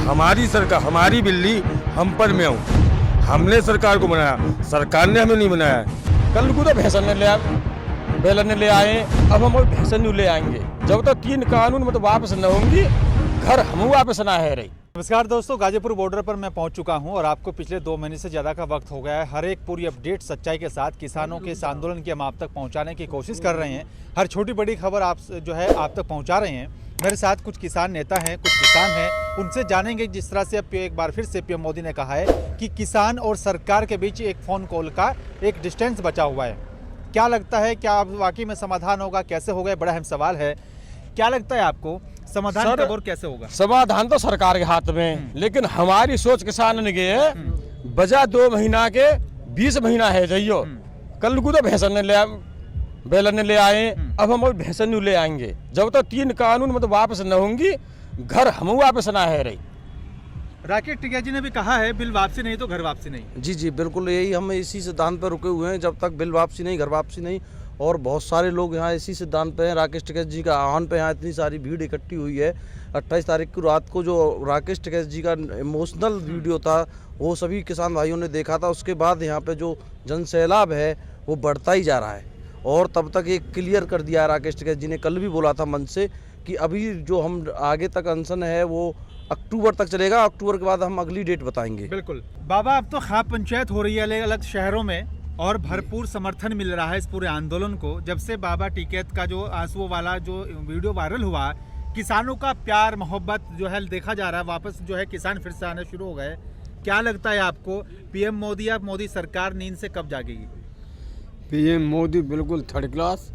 हमारी सरकार, हमारी बिल्ली हम पर में हूँ। हमने सरकार को बनाया, सरकार ने हमें नहीं बनाया। कल को तो भैंसन ने ले आए, बेलन ने ले आए, अब हम और भैंसन नहीं ले आएंगे जब तक 3 कानून मतलब वापस न होंगी, घर हम वापस ना है रही। नमस्कार दोस्तों, गाजीपुर बॉर्डर पर मैं पहुंच चुका हूं और आपको पिछले 2 महीने से ज़्यादा का वक्त हो गया है। हर एक पूरी अपडेट सच्चाई के साथ किसानों के इस आंदोलन की हम आप तक पहुंचाने की कोशिश कर रहे हैं। हर छोटी बड़ी खबर आप जो है आप तक पहुंचा रहे हैं। मेरे साथ कुछ किसान नेता हैं, कुछ किसान हैं, उनसे जानेंगे जिस तरह से अब एक बार फिर से पीएम मोदी ने कहा है कि किसान और सरकार के बीच एक फ़ोन कॉल का एक डिस्टेंस बचा हुआ है। क्या लगता है, क्या वाकई में समाधान होगा, कैसे होगा, बड़ा अहम सवाल है। क्या लगता है आपको, समाधान कब और कैसे होगा? समाधान तो सरकार के हाथ में, लेकिन हमारी सोच किसान ने के बजा 2 महीना के 20 महीना है जाइयो। कल को तो भैंसन ने ले आए, बेलन ने ले आए, अब हम और भैंसन नहीं ले आएंगे जब तक 3 कानून मतलब वापस न होंगी, घर हम वापस ना है रही। राकेश टिकैत जी ने भी कहा है बिल वापसी नहीं तो घर वापसी नहीं। जी बिल्कुल, यही हम इसी सिद्धांत पर रुके हुए हैं, जब तक बिल वापसी नहीं घर वापसी नहीं। और बहुत सारे लोग यहाँ इसी सिद्धांत पे हैं। राकेश टिकैत जी का आह्वान पे यहाँ इतनी सारी भीड़ इकट्ठी हुई है। 28 तारीख को रात को जो राकेश टिकैत जी का इमोशनल वीडियो था वो सभी किसान भाइयों ने देखा था। उसके बाद यहाँ पे जो जनसैलाब है वो बढ़ता ही जा रहा है। और तब तक ये क्लियर कर दिया है राकेश टिकैत जी ने, कल भी बोला था मंच से कि अभी जो हम आगे तक अनशन है वो अक्टूबर तक चलेगा। अक्टूबर के बाद हम अगली डेट बताएंगे। बिल्कुल बाबा, अब तो खाप पंचायत हो रही है अलग अलग शहरों में और भरपूर समर्थन मिल रहा है इस पूरे आंदोलन को। जब से बाबा टिकैत का जो आंसुओं वाला जो वीडियो वायरल हुआ, किसानों का प्यार मोहब्बत जो है देखा जा रहा है। वापस जो है किसान फिर से आने शुरू हो गए। क्या लगता है आपको, पीएम मोदी या मोदी सरकार नींद से कब जागेगी? पीएम मोदी बिल्कुल थर्ड क्लास,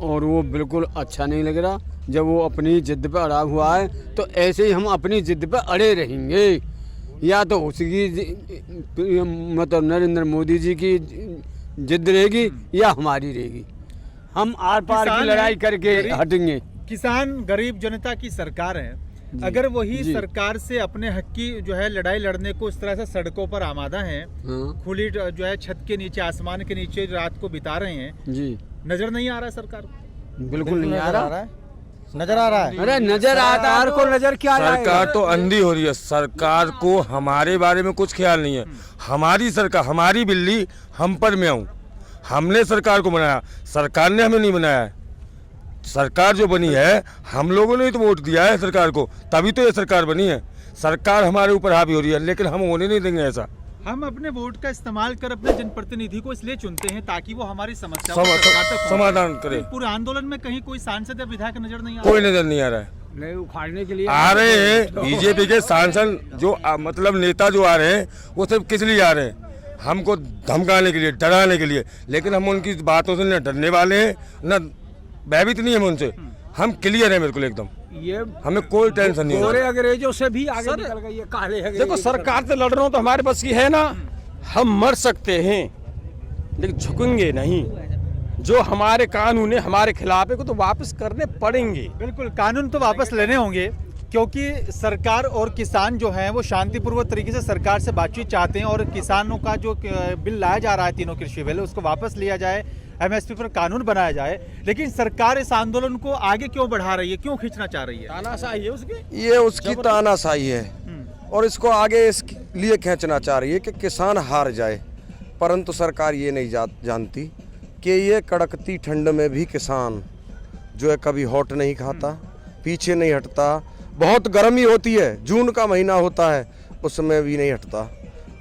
और वो बिल्कुल अच्छा नहीं लग रहा। जब वो अपनी जिद पे अड़ा हुआ है तो ऐसे ही हम अपनी जिद पे अड़े रहेंगे। या तो उसकी मतलब नरेंद्र मोदी जी की जिद रहेगी या हमारी रहेगी। हम आर पार की लड़ाई करके हटेंगे। किसान गरीब जनता की सरकार है, अगर वही सरकार से अपने हक की जो है लड़ाई लड़ने को इस तरह से सड़कों पर आमादा हैं, खुली जो है छत के नीचे, आसमान के नीचे रात को बिता रहे हैं जी, नजर नहीं आ रहा सरकार को? बिल्कुल नहीं आ रहा। नजर आ रहा है। अरे नजर आता है को, नजर क्या सरकार तो अंधी हो रही है। सरकार को हमारे बारे में कुछ ख्याल नहीं है। हमारी सरकार, हमारी बिल्ली हम पर में हूँ। हमने सरकार को बनाया, सरकार ने हमें नहीं बनाया। सरकार जो बनी है हम लोगों ने ही तो वोट दिया है सरकार को, तभी तो ये सरकार बनी है। सरकार हमारे ऊपर हावी हो रही है, लेकिन हम होने नहीं देंगे ऐसा। हम अपने वोट का इस्तेमाल कर अपने जनप्रतिनिधि को इसलिए चुनते हैं ताकि वो हमारी समस्या समाधान करे। पूरे आंदोलन में कहीं कोई सांसद या विधायक नजर नहीं आ कोई नजर नहीं आ रहा है। नहीं उखाड़ने के लिए आ रहे हैं बीजेपी के सांसद जो मतलब नेता जो आ रहे हैं वो सिर्फ किस लिए आ रहे हैं? हमको धमकाने के लिए, डराने के लिए। लेकिन हम उनकी बातों से न डरने वाले हैं न भयभीत नहीं है उनसे। हम क्लियर है बिल्कुल एकदम, ये हमें कोई टेंशन नहीं है। गोरे अंग्रेजों से भी आगे निकल गई है, काले अंग्रेज। देखो, सरकार से लड़ रहा हूँ तो हमारे बस की है ना। हम मर सकते हैं लेकिन झुकेंगे नहीं। जो हमारे कानून है हमारे खिलाफ है को तो वापस करने पड़ेंगे। बिल्कुल, कानून तो वापस लेने होंगे क्योंकि सरकार और किसान जो हैं वो शांतिपूर्वक तरीके से सरकार से बातचीत चाहते हैं। और किसानों का जो बिल लाया जा रहा है, तीनों कृषि बिल, उसको वापस लिया जाए, एमएसपी पर कानून बनाया जाए। लेकिन सरकार इस आंदोलन को आगे क्यों बढ़ा रही है, क्यों खींचना चाह रही है? तानाशाही है उसकी, ये उसकी तानाशाही है और इसको आगे इसलिए खींचना चाह रही है कि किसान हार जाए। परंतु सरकार ये नहीं जानती कि ये कड़कती ठंड में भी किसान जो है कभी हॉट नहीं खाता, पीछे नहीं हटता। बहुत गर्मी होती है, जून का महीना होता है, उसमें भी नहीं हटता।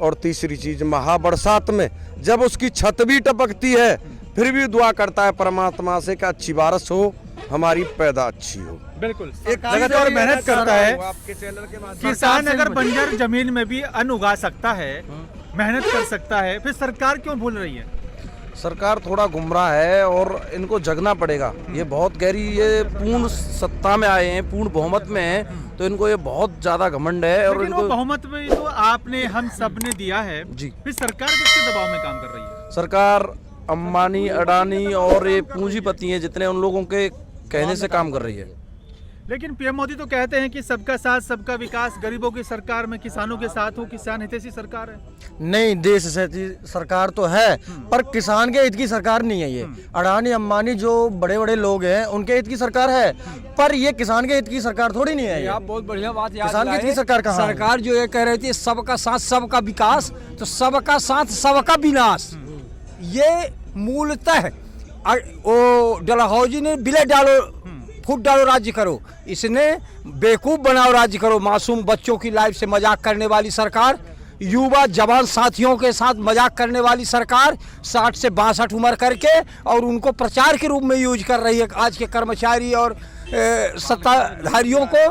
और तीसरी चीज़, महाबरसात में जब उसकी छत भी टपकती है फिर भी दुआ करता है परमात्मा से कि अच्छी बारिश हो, हमारी पैदा अच्छी हो। बिल्कुल, एक लगातार मेहनत करता है किसान। अगर बंजर जमीन में भी अन्न उगा सकता है, मेहनत कर सकता है, फिर सरकार क्यों भूल रही है? सरकार थोड़ा गुमराह है और इनको जगना पड़ेगा। ये बहुत गहरी, ये पूर्ण सत्ता में आए हैं, पूर्ण बहुमत में हैं, तो इनको ये बहुत ज्यादा घमंड है। और इनको बहुमत में तो आपने, हम सब ने दिया है जी, फिर सरकार किसके दबाव में काम कर रही है? सरकार अंबानी, अडानी और ये पूंजीपति हैं जितने, उन लोगों के कहने से काम कर रही है। लेकिन पीएम मोदी तो कहते हैं कि सबका साथ सबका विकास, गरीबों की सरकार, में किसानों के साथ हूँ, किसान हितैषी सरकार है। नहीं, देश से सरकार तो है पर किसान के हित की सरकार नहीं है। ये अडानी अंबानी जो बड़े बड़े लोग हैं उनके हित की सरकार है, पर ये किसान के हित की सरकार थोड़ी नहीं है। आप बहुत बढ़िया बात याद किसान के हित की सरकार कहाँ है? सरकार जो ये कह रही थी सबका साथ सबका विकास, तो सबका साथ सबका विनाश, ये मूलतः वो डलहौजी ने बिले डालो फूट डालो राज्य करो, इसने बेवकूफ़ बनाओ राज्य करो। मासूम बच्चों की लाइफ से मजाक करने वाली सरकार, युवा जवान साथियों के साथ मजाक करने वाली सरकार, 60 से 62 उम्र करके, और उनको प्रचार के रूप में यूज कर रही है आज के कर्मचारी और सत्ताधारियों को,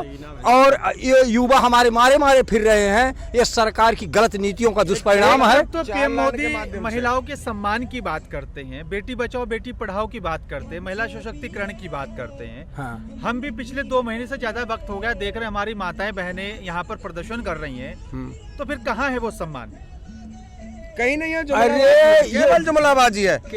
और ये युवा हमारे मारे फिर रहे हैं। ये सरकार की गलत नीतियों का दुष्परिणाम है। तो पीएम मोदी महिलाओं के सम्मान की बात करते हैं, बेटी बचाओ बेटी पढ़ाओ की बात करते हैं, महिला सशक्तिकरण की बात करते हैं। हाँ। हम भी पिछले 2 महीने से ज्यादा वक्त हो गया देख रहे हैं हमारी माताएं बहनें यहाँ पर प्रदर्शन कर रही हैं, तो फिर कहाँ है वो सम्मान? कहीं नहीं है, अरे केवल जुमलाबाजी है।